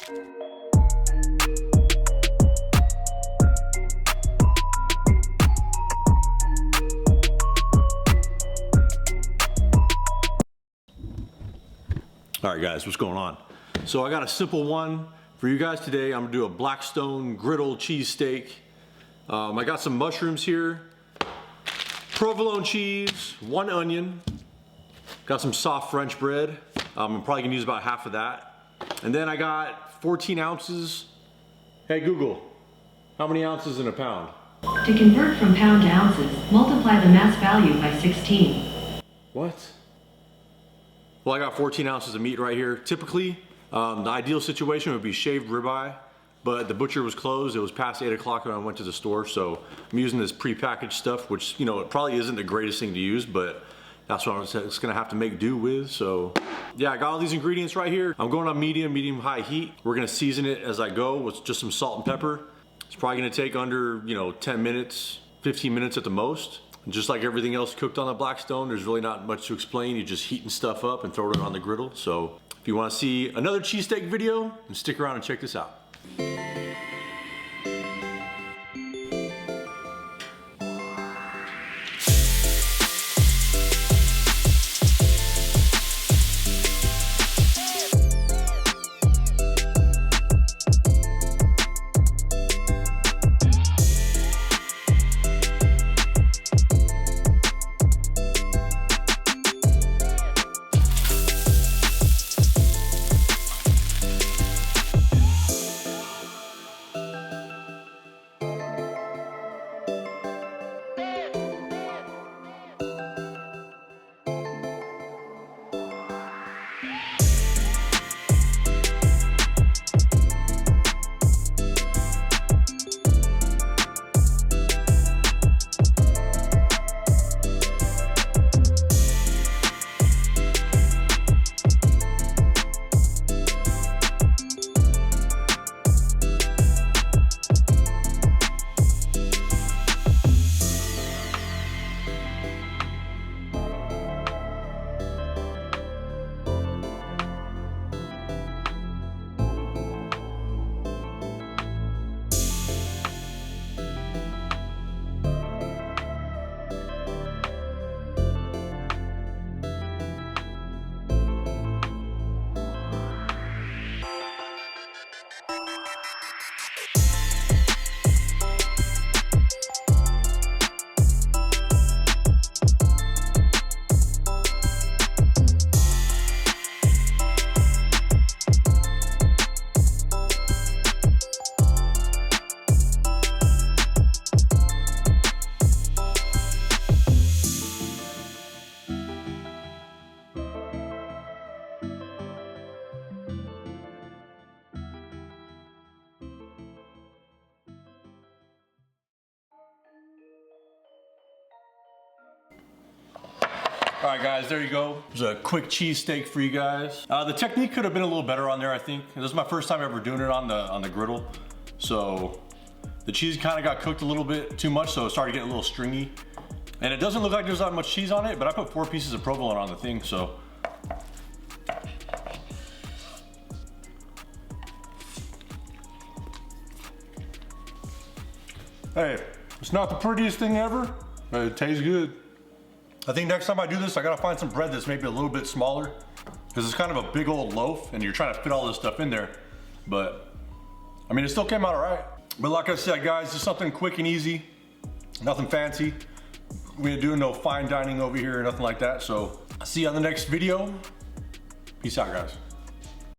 All right guys, what's going on? So I got a simple one for you guys today. I'm gonna do a Blackstone Griddle cheesesteak. I got some mushrooms here, provolone cheese, 1 onion, got some soft French bread. I'm probably gonna use about half of that. And then I got 14 ounces. Hey Google, how many ounces in a pound? To convert from pound to ounces, multiply the mass value by 16. What? Well, I got 14 ounces of meat right here. Typically, the ideal situation would be shaved ribeye, but the butcher was closed. It was past 8 o'clock when I went to the store, so I'm using this prepackaged stuff, which, you know, it probably isn't the greatest thing to use, but that's what I'm just gonna have to make do with. So yeah, I got all these ingredients right here. I'm going on medium-high heat. We're gonna season it as I go with just some salt and pepper. It's probably gonna take under, 10 minutes, 15 minutes at the most. Just like everything else cooked on the Blackstone, there's really not much to explain. You're just heating stuff up and throwing it on the griddle. So if you want to see another cheesesteak video, then stick around and check this out. All right guys, there you go. There's a quick cheesesteak for you guys. The technique could have been a little better on there, I think. This is my first time ever doing it on the griddle. So the cheese kind of got cooked a little bit too much, so it started getting a little stringy. And it doesn't look like there's that much cheese on it, but I put 4 pieces of provolone on the thing, so. Hey, it's not the prettiest thing ever, but it tastes good. I think next time I do this, I gotta find some bread that's maybe a little bit smaller, because it's kind of a big old loaf and you're trying to fit all this stuff in there. But I mean, it still came out all right. But like I said, guys, just something quick and easy, nothing fancy. We're doing no fine dining over here or nothing like that. So I'll see you on the next video. Peace out, guys.